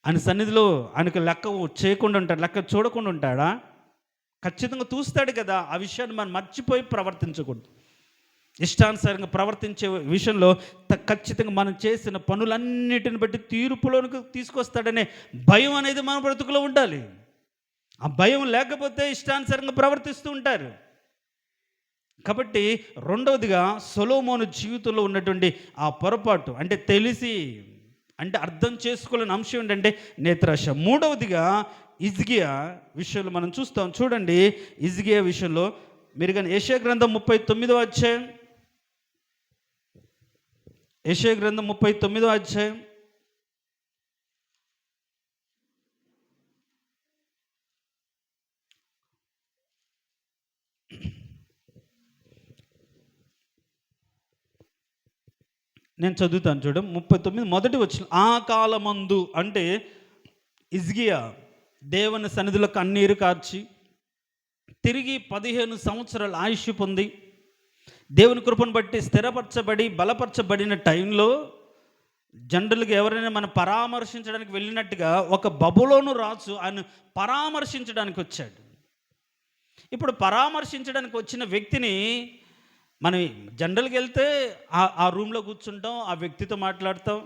ఆయన సన్నిధిలో ఆయనకు లెక్క చేయకుండా ఉంటాడు, లెక్క చూడకుండా ఉంటాడా? ఖచ్చితంగా చూస్తాడు కదా. ఆ విషయాన్ని మనం మర్చిపోయి ప్రవర్తించకూడదు. ఇష్టానుసారంగా ప్రవర్తించే విషయంలో ఖచ్చితంగా మనం చేసిన పనులన్నిటిని బట్టి తీర్పులోనికి తీసుకొస్తాడనే భయం అనేది మన బ్రతుకులో ఉండాలి. ఆ భయం లేకపోతే ఇష్టానుసారంగా ప్రవర్తిస్తూ ఉంటారు. కాబట్టి రెండవదిగా సొలొమోను జీవితంలో ఉన్నటువంటి ఆ పొరపాటు, అంటే తెలిసి, అంటే అర్థం చేసుకోలేని అంశం ఏంటంటే నేత్రాశ. మూడవదిగా హిజ్కియా విషయంలో మనం చూస్తాం. చూడండి హిజ్కియా విషయంలో మీరు కానీ యెషయా గ్రంథం 39వ అధ్యాయం యెషయా గ్రంథం 39వ అధ్యాయం నేను చదువుతాను చూడు. 39 మొదటి వచనం. ఆ కాలమందు అంటే హిజ్కియా దేవుని సన్నిధిలో కన్నీరు కార్చి తిరిగి 15 సంవత్సరాల ఆయుష్ పొంది దేవుని కృపను బట్టి స్థిరపరచబడి బలపరచబడిన టైంలో జనరల్గా ఎవరైనా మనం పరామర్శించడానికి వెళ్ళినట్టుగా ఒక బబులోను రాజు ఆయన పరామర్శించడానికి వచ్చాడు. ఇప్పుడు పరామర్శించడానికి వచ్చిన వ్యక్తిని మనం జనరల్గా వెళ్తే ఆ రూమ్లో కూర్చుంటాం, ఆ వ్యక్తితో మాట్లాడతాం,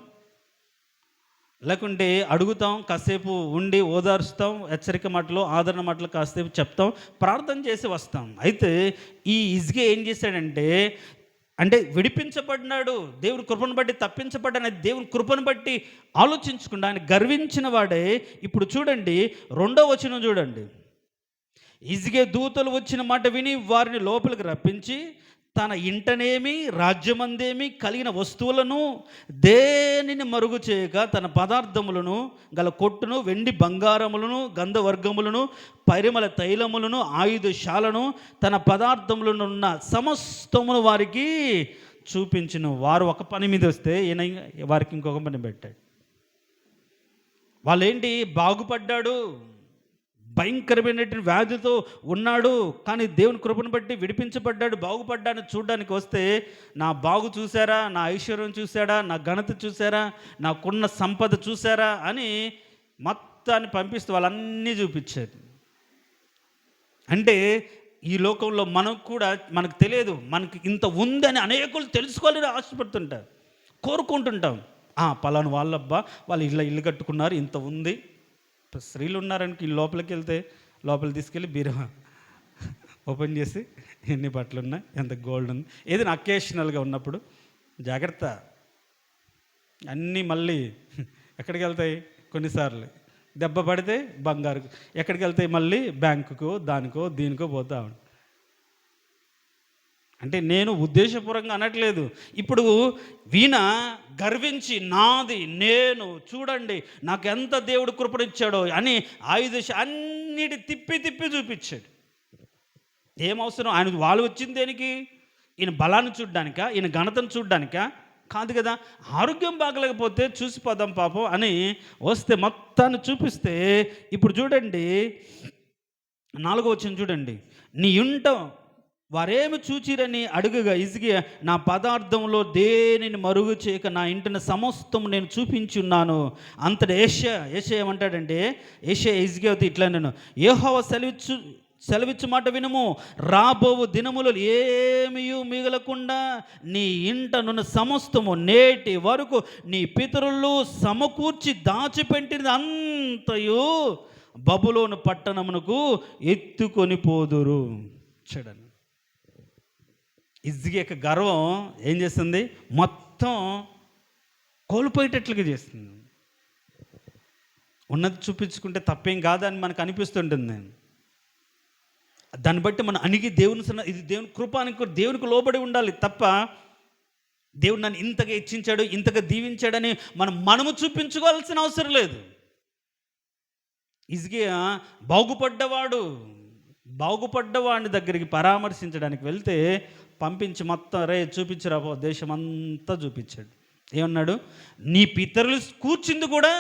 లేకుంటే అడుగుతాం, కాసేపు ఉండి ఓదార్స్తాం, హెచ్చరిక మాటలు ఆదరణ మాటలు కాసేపు చెప్తాం, ప్రార్థన చేసి వస్తాం. అయితే ఈ హిజ్కియా ఏం చేశాడంటే, అంటే విడిపించబడినాడు, దేవుని కృపను బట్టి తప్పించబడ్డాడు, దేవుని కృపను బట్టి ఆలోచించకుండా ఆయన గర్వించిన వాడే. ఇప్పుడు చూడండి 2వ వచనం చూడండి. హిజ్కియా దూతలు వచ్చిన మాట విని వారిని లోపలికి రప్పించి తన ఇంటనేమి రాజ్యమందేమి కలిగిన వస్తువులను దేనిని మరుగు చేయక తన పదార్థములను గల కొట్టును వెండి బంగారములను గంధవర్గములను పరిమళ తైలములను ఆయుధశాలను తన పదార్థములను ఉన్న సమస్తమును వారికి చూపించును. వారు ఒక పని మీద వస్తే ఈయన వారికి ఇంకొక పని పెట్టాడు. వాళ్ళేంటి, బాగుపడ్డాడు, భయంకరమైనటువంటి వ్యాధితో ఉన్నాడు, కానీ దేవుని కృపను బట్టి విడిపించబడ్డాడు, బాగుపడ్డాను చూడడానికి వస్తే నా బాగు చూసారా, నా ఐశ్వర్యం చూసారా, నా ఘనత చూసారా, నాకున్న సంపద చూసారా అని మొత్తాన్ని పంపిస్తూ వాళ్ళన్నీ చూపించారు. అంటే ఈ లోకంలో మనకు కూడా మనకు తెలియదు, మనకి ఇంత ఉందని అనేకులు తెలుసుకోవాలని ఆశపడుతుంటారు, కోరుకుంటుంటాం. పలానా వాళ్ళబ్బా వాళ్ళు ఇల్లు కట్టుకున్నారు, ఇంత ఉంది. స్త్రీలు ఉన్నారని లోపలికి వెళ్తే లోపలికి తీసుకెళ్ళి బీరువా ఓపెన్ చేసి ఎన్ని బట్టలు ఉన్నాయి, ఎంత గోల్డ్ ఉంది, ఏదైనా అకేషనల్గా ఉన్నప్పుడు జాగ్రత్త. అన్నీ మళ్ళీ ఎక్కడికి వెళ్తాయి, కొన్నిసార్లు దెబ్బ పడితే బంగారు, ఎక్కడికి వెళ్తాయి మళ్ళీ బ్యాంకుకో దానికో దీనికో పోతా ఉంటాయి. అంటే నేను ఉద్దేశపూర్వకంగా అనట్లేదు. ఇప్పుడు వీణ గర్వించి నాది నేను చూడండి నాకు ఎంత దేవుడు కృపనిచ్చాడో అని అన్నిటి తిప్పి తిప్పి చూపించాడు. ఏమవసరం, ఆయన వాళ్ళు వచ్చింది దేనికి? ఈయన బలాన్ని చూడ్డానికా, ఈయన ఘనతను చూడ్డానికా? కాదు కదా. ఆరోగ్యం బాగలేకపోతే చూసిపోదాం పాపం అని వస్తే మొత్తాన్ని చూపిస్తే ఇప్పుడు చూడండి 4వ వచనం చూడండి. నీ ఇంట వారేమి చూచిరని అడుగుగా హిజ్కియా నా పదార్థంలో దేనిని మరుగు చేయక నా ఇంటిని సమస్తం నేను చూపించున్నాను. అంతటి యెషయా ఏమంటాడంటే, యెషయా హిజ్కియాతో ఇట్లా, నేను యెహోవా సెలవిచ్చు మాట వినుము, రాబోవు దినములు ఏమీ మిగలకుండా నీ ఇంట నున్న సమస్తము నేటి వరకు నీ పితరులు సమకూర్చి దాచిపెట్టినది అంతయు బబులోను పట్టణమునకు ఎత్తుకొని పోదురు. చూడండి, హిజ్కియా యొక్క గర్వం ఏం చేస్తుంది, మొత్తం కోల్పోయేటట్లుగా చేస్తుంది. ఉన్నది చూపించుకుంటే తప్పేం కాదని మనకు అనిపిస్తుంటుంది. దాన్ని బట్టి మనం అణిగి ఇది దేవుని కృపానికి దేవునికి లోబడి ఉండాలి తప్ప దేవుడు నన్ను ఇంతగా ఇచ్చించాడు, ఇంతగా దీవించాడని మనము చూపించుకోవాల్సిన అవసరం లేదు. హిజ్కియా బాగుపడ్డవాడిని దగ్గరికి పరామర్శించడానికి వెళ్తే పంపించి మొత్తం చూపించరాపో దేశం అంతా చూపించాడు. ఏమన్నాడు, నీ పితరులు కూర్చుంది కూడా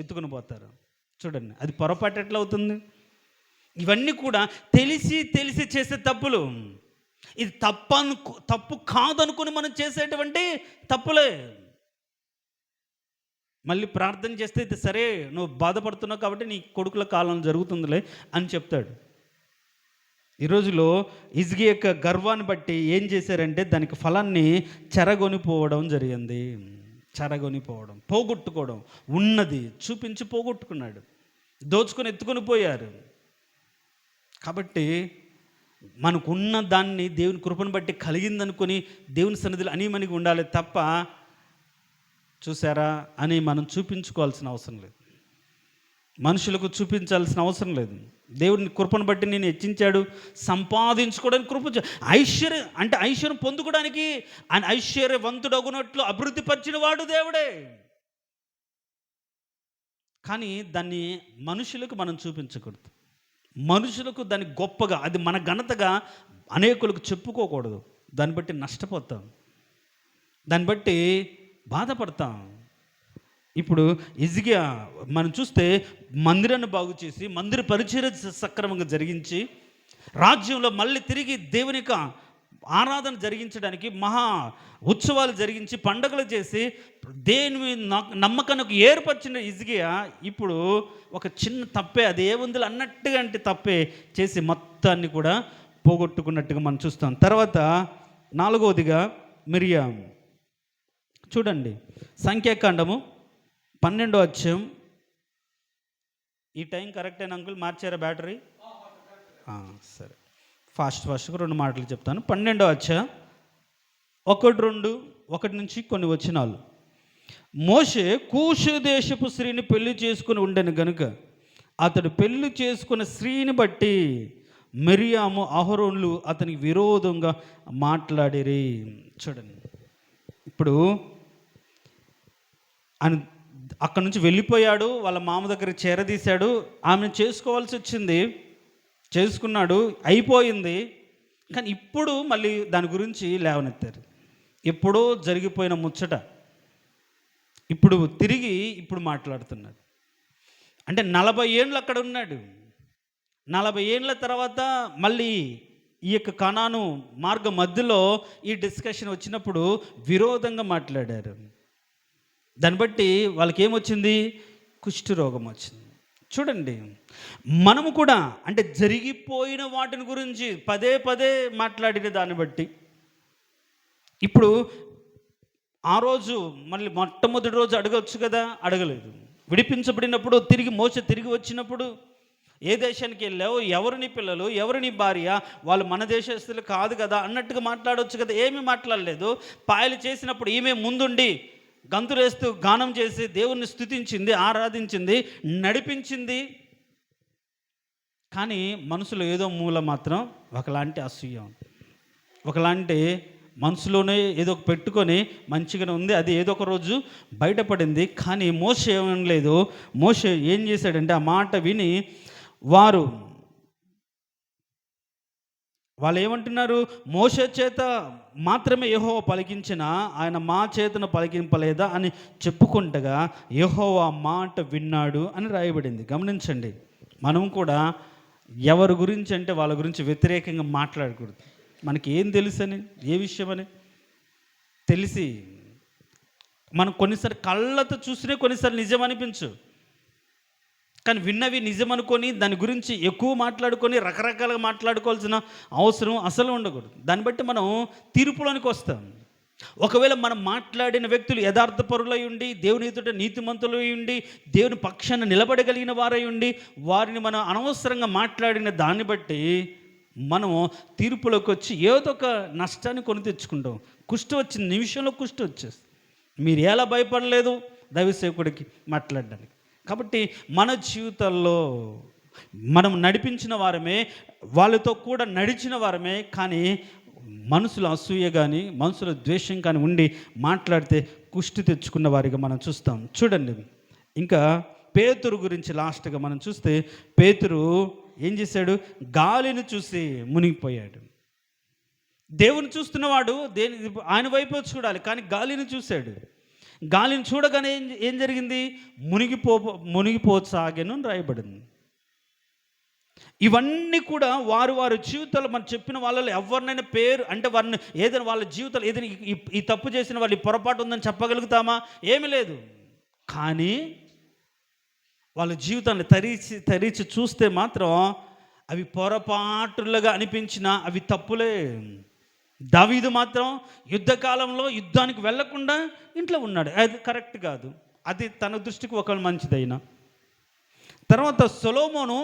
ఎత్తుకుని పోతారు. చూడండి, అది పొరపాటు ఎట్లా అవుతుంది? ఇవన్నీ కూడా తెలిసి చేసే తప్పులు. ఇది తప్పు కాదనుకుని మనం చేసేటువంటి తప్పులే. మళ్ళీ ప్రార్థన చేస్తే ఇది సరే, నువ్వు బాధపడుతున్నావు కాబట్టి నీ కొడుకుల కాలం జరుగుతుందిలే అని చెప్తాడు. ఈ రోజులో హిజ్కియా యొక్క గర్వాన్ని బట్టి ఏం చేశారంటే దానికి ఫలాన్ని చెరగొనిపోవడం జరిగింది. పోగొట్టుకోవడం, ఉన్నది చూపించి పోగొట్టుకున్నాడు, దోచుకొని ఎత్తుకొని పోయారు. కాబట్టి మనకున్న దాన్ని దేవుని కృపను బట్టి కలిగిందనుకొని దేవుని సన్నిధిలో అనిమనిగి ఉండాలి తప్ప చూసారా అని మనం చూపించుకోవాల్సిన అవసరం లేదు. మనుషులకు చూపించాల్సిన అవసరం లేదు. దేవుడిని కృపను బట్టి నేను హెచ్చించాడు, సంపాదించుకోవడానికి ఐశ్వర్యం అంటే ఐశ్వర్యం పొందుకోవడానికి ఆయన ఐశ్వర్యవంతుడగునట్లు అభివృద్ధి పరిచిన వాడు దేవుడే. కానీ దాన్ని మనుషులకు మనం చూపించకూడదు, మనుషులకు దాన్ని గొప్పగా, అది మన ఘనతగా అనేకులకు చెప్పుకోకూడదు. దాన్ని బట్టి నష్టపోతాం, దాన్ని బట్టి బాధపడతాం. ఇప్పుడు హిజ్కియా మనం చూస్తే మందిరాన్ని బాగు చేసి, మందిర పరిచర్య సక్రమంగా జరిగించి, రాజ్యంలో మళ్ళీ తిరిగి దేవుని యొక్క ఆరాధన జరిగించడానికి మహా ఉత్సవాలు జరిగించి, పండగలు చేసి, దేని నమ్మకానికి ఏర్పరిచిన హిజ్కియా ఇప్పుడు ఒక చిన్న తప్పే, అది ఏముంది అన్నట్టుగా అంటే తప్పే చేసి మొత్తాన్ని కూడా పోగొట్టుకున్నట్టుగా మనం చూస్తాం. తర్వాత 4వదిగా మిరియాం. చూడండి, సంఖ్యాకాండము 12వ అధ్యాయం. ఈ టైం కరెక్టేనా అంకుల్? మార్చారా బ్యాటరీ? సరే, ఫాస్ట్గా 2 మాటలు చెప్తాను. 12వ అధ్యాయం 1 నుంచి కొన్ని వచనాలు. మోషే కూషు దేశపు స్త్రీని పెళ్లి చేసుకుని ఉండెను గనుక అతడు పెళ్లి చేసుకున్న స్త్రీని బట్టి మిరియాము అహరోన్లు అతనికి విరోధంగా మాట్లాడిరి. చూడండి, ఇప్పుడు ఆయన అక్కడి నుంచి వెళ్ళిపోయాడు, వాళ్ళ మామ దగ్గర చేరదీశాడు, ఆమెను చేసుకోవాల్సి వచ్చింది, చేసుకున్నాడు, అయిపోయింది. కానీ ఇప్పుడు మళ్ళీ దాని గురించి లేవనెత్తారు. ఎప్పుడో జరిగిపోయిన ముచ్చట ఇప్పుడు తిరిగి మాట్లాడుతున్నాడు. అంటే 40 ఏళ్ళు అక్కడ ఉన్నాడు. 40 ఏళ్ళ తర్వాత మళ్ళీ ఈ యొక్క కనాను మార్గ మధ్యలో ఈ డిస్కషన్ వచ్చినప్పుడు విరోధంగా మాట్లాడారు. దాన్ని బట్టి వాళ్ళకి ఏమొచ్చింది? కుష్ఠరోగం వచ్చింది. చూడండి, మనము కూడా అంటే జరిగిపోయిన వాటిని గురించి పదే మాట్లాడిన దాన్ని బట్టి ఇప్పుడు ఆ రోజు మళ్ళీ మొట్టమొదటి రోజు అడగవచ్చు కదా, అడగలేదు. విడిపించబడినప్పుడు మోసే తిరిగి వచ్చినప్పుడు ఏ దేశానికి వెళ్ళావు, ఎవరు నీ పిల్లలు, ఎవరు నీ భార్య, వాళ్ళు మన దేశస్తులు కాదు కదా అన్నట్టుగా మాట్లాడవచ్చు కదా. ఏమీ మాట్లాడలేదు. పాయలు చేసినప్పుడు ఈమె ముందుండి గంతులేస్తూ గానం చేసి దేవుణ్ణి స్తుతించింది, ఆరాధించింది, నడిపించింది. కానీ మనసులో ఏదో మూల మాత్రం ఒకలాంటి అసూయ, ఒకలాంటి మనసులోనే ఏదో పెట్టుకొని మంచిగానే ఉంది. అది ఏదో ఒక రోజు బయటపడింది. కానీ మోషే ఏమనలేదు. మోషే ఏం చేశాడంటే ఆ మాట విని వాళ్ళు ఏమంటున్నారు? మోషే చేత మాత్రమే యెహోవా పలికించిన, ఆయన మా చేతను పలికింపలేదా అని చెప్పుకుంటగా యెహోవా మాట విన్నాడు అని రాయబడింది. గమనించండి, మనం కూడా ఎవరి గురించి అంటే వాళ్ళ గురించి వ్యతిరేకంగా మాట్లాడకూడదు. మనకి ఏం తెలుసని, ఏ విషయమని తెలిసి మనం కొన్నిసార్లు కళ్ళతో చూసినే కొన్నిసార్లు నిజం అనిపించు, కానీ విన్నవి నిజం అనుకొని దాని గురించి ఎక్కువ మాట్లాడుకొని రకరకాలుగా మాట్లాడుకోవాల్సిన అవసరం అసలు ఉండకూడదు. దాన్ని బట్టి మనం తీర్పులోనికి వస్తాం. ఒకవేళ మనం మాట్లాడిన వ్యక్తులు యథార్థపరులై ఉండి, దేవుని ఎదుట నీతిమంతులై ఉండి, దేవుని పక్షాన నిలబడగలిగిన వారై ఉండి, వారిని మనం అనవసరంగా మాట్లాడిన దాన్ని బట్టి మనం తీర్పులోకి వచ్చి ఏదో ఒక నష్టాన్ని కొని తెచ్చుకుంటాం. కుష్టి వచ్చిన నిమిషంలో కుష్టి వచ్చేస్తుంది. మీరు ఎలా భయపడలేదు దైవసేవకుడికి మాట్లాడడానికి. కాబట్టి మన జీవితాల్లో మనం నడిపించిన వారమే, వాళ్ళతో కూడా నడిచిన వారమే. కానీ మనసులో అసూయ కానీ మనసులో ద్వేషం కానీ ఉండి మాట్లాడితే కుష్టి తెచ్చుకున్న వారిగా మనం చూస్తాం. చూడండి, ఇంకా పేతురు గురించి లాస్ట్గా మనం చూస్తే, పేతురు ఏం చేశాడు? గాలిని చూసి మునిగిపోయాడు. దేవుని చూస్తున్నవాడు ఆయన వైపు చూడాలి, కానీ గాలిని చూశాడు. గాలిని చూడగానే ఏం జరిగింది? మునిగిపోసాగాను రాయబడింది. ఇవన్నీ కూడా వారి జీవితాలు మనం చెప్పిన వాళ్ళలో ఎవరినైనా పేరు అంటే వారిని ఏదైనా వాళ్ళ జీవితాలు ఏదైనా ఈ తప్పు చేసిన వాళ్ళు ఈ పొరపాటు ఉందని చెప్పగలుగుతామా? ఏమీ లేదు. కానీ వాళ్ళ జీవితాన్ని తరిచి చూస్తే మాత్రం అవి పొరపాటులుగా అనిపించినా అవి తప్పులే. దావీదు మాత్రం యుద్ధకాలంలో యుద్ధానికి వెళ్లకుండా ఇంట్లో ఉన్నాడు. అది కరెక్ట్ కాదు. అది తన దృష్టికి ఒక మంచిదైనా. తర్వాత సొలొమోను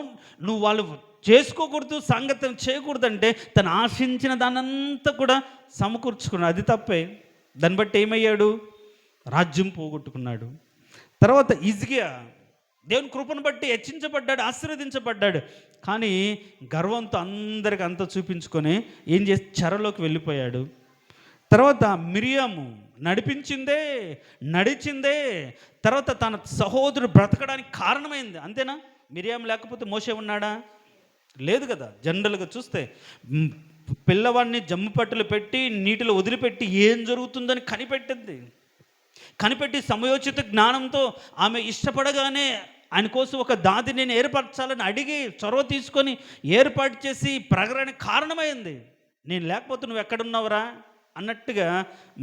నువ్వు వాళ్ళు చేసుకోకూడదు, సంగతం చేయకూడదంటే తను ఆశించిన దానంతా కూడా సమకూర్చుకున్నాడు. అది తప్పే. దాన్ని బట్టి ఏమయ్యాడు? రాజ్యం పోగొట్టుకున్నాడు. తర్వాత హిజ్కియా దేవుని కృపను బట్టి హెచ్చించబడ్డాడు, ఆశీర్వదించబడ్డాడు. కానీ గర్వంతో అందరికి అంతా చూపించుకొని ఏం చేసి చెరలోకి వెళ్ళిపోయాడు. తర్వాత మిరియాము నడిపించిందే, నడిచిందే, తర్వాత తన సహోదరుడు బ్రతకడానికి కారణమైంది. అంతేనా? మిరియాము లేకపోతే మోషే ఉన్నాడా? లేదు కదా. జనరల్గా చూస్తే పిల్లవాడిని జమ్ము పట్టులు పెట్టి నీటిలో వదిలిపెట్టి ఏం జరుగుతుందని కనిపెట్టి సమయోచిత జ్ఞానంతో ఆమె ఇష్టపడగానే ఆయన కోసం ఒక దాది నేను ఏర్పరచాలని అడిగి చొరవ తీసుకొని ఏర్పాటు చేసి ప్రగడానికి కారణమైంది. నేను లేకపోతే నువ్వు ఎక్కడున్నావురా అన్నట్టుగా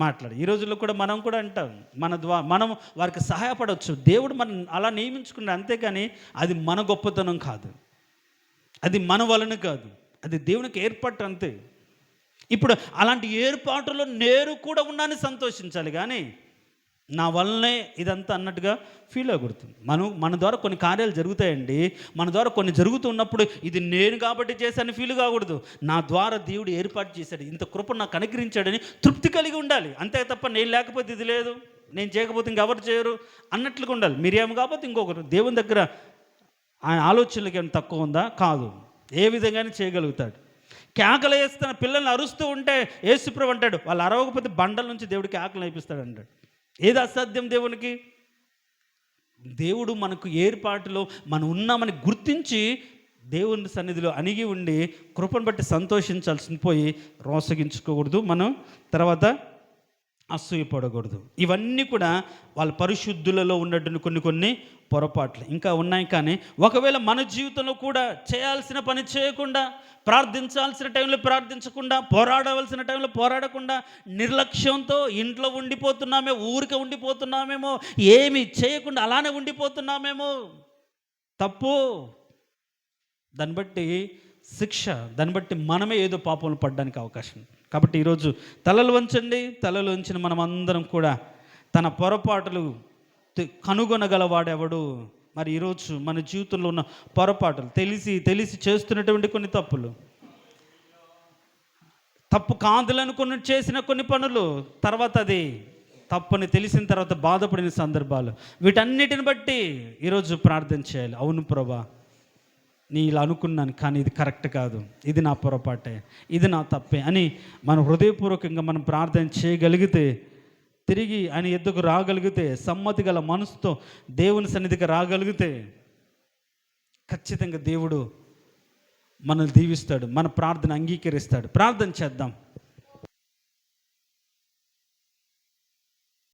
మాట్లాడు. ఈ రోజుల్లో కూడా మనం కూడా అంటాం, మనం వారికి సహాయపడవచ్చు. దేవుడు మనం అలా నియమించుకున్నాడు, అంతేకాని అది మన గొప్పతనం కాదు, అది మన వలన కాదు, అది దేవునికి ఏర్పాటు అంతే. ఇప్పుడు అలాంటి ఏర్పాటులో నేను కూడా ఉన్నానని సంతోషించాలి, కానీ నా వల్లనే ఇదంతా అన్నట్టుగా ఫీల్ అవ్వకూడదు. మన ద్వారా కొన్ని కార్యాలు జరుగుతాయండి, మన ద్వారా కొన్ని జరుగుతున్నప్పుడు ఇది నేను కాబట్టి చేశాను ఫీల్ కాకూడదు. నా ద్వారా దేవుడు ఏర్పాటు చేశాడు, ఇంత కృప నాకు అనుగ్రహించాడని తృప్తి కలిగి ఉండాలి. అంతే తప్ప నేను లేకపోతే ఇది లేదు, నేను చేయకపోతే ఇంకెవరు చేయరు అన్నట్లుగా ఉండాలి. మిరియాము కాకపోతే ఇంకొకరు. దేవుని దగ్గర ఆయన ఆలోచనలకి ఏమైనా తక్కువ ఉందా? కాదు, ఏ విధంగానే చేయగలుగుతాడు. కేకలు వేస్తున్న పిల్లల్ని అరుస్తూ ఉంటే యేసుప్రభు అంటాడు, వాళ్ళు అరవకపోతే బండల నుంచి దేవుడు కేకలు నేర్పిస్తాడు అంటాడు. ఏది అసాధ్యం దేవునికి? దేవుడు మనకు ఏర్పాటులో మనం ఉన్నామని గుర్తించి దేవుని సన్నిధిలో అణిగి ఉండి కృపను బట్టి సంతోషించాల్సింది పోయి రోసగించుకోకూడదు. మనం తర్వాత అసూయపడకూడదు. ఇవన్నీ కూడా వాళ్ళ పరిశుద్ధులలో ఉన్నటువంటి కొన్ని పొరపాట్లు ఇంకా ఉన్నాయి. కానీ ఒకవేళ మన జీవితంలో కూడా చేయాల్సిన పని చేయకుండా, ప్రార్థించాల్సిన టైంలో ప్రార్థించకుండా, పోరాడవలసిన టైంలో పోరాడకుండా, నిర్లక్ష్యంతో ఇంట్లో ఉండిపోతున్నామే, ఊరికే ఉండిపోతున్నామేమో, ఏమి చేయకుండా అలానే ఉండిపోతున్నామేమో, తప్పు. దాన్ని బట్టి శిక్ష, దాన్ని బట్టి మనమే ఏదో పాపంలో పడడానికి అవకాశం. కాబట్టి ఈరోజు తలలు వంచండి. తలలు వంచిన మనం అందరం కూడా తన పొరపాటులు కనుగొనగలవాడెవడు? మరి ఈరోజు మన జీవితంలో ఉన్న పొరపాటులు, తెలిసి చేస్తున్నటువంటి కొన్ని తప్పులు, తప్పు కాదులనుకుని చేసిన కొన్ని పనులు, తర్వాత అది తప్పని తెలిసిన తర్వాత బాధపడిన సందర్భాలు, వీటన్నిటిని బట్టి ఈరోజు ప్రార్థన చేయాలి. అవును ప్రభా, నీ ఇలా అనుకున్నాను, కానీ ఇది కరెక్ట్ కాదు, ఇది నా పొరపాటే, ఇది నా తప్పే అని మనం హృదయపూర్వకంగా మనం ప్రార్థన చేయగలిగితే, తిరిగి ఆయన ఎద్దుకు రాగలిగితే, సమ్మతి గల మనసుతో దేవుని సన్నిధికి రాగలిగితే ఖచ్చితంగా దేవుడు మనల్ని దీవిస్తాడు, మన ప్రార్థన అంగీకరిస్తాడు. ప్రార్థన చేద్దాం.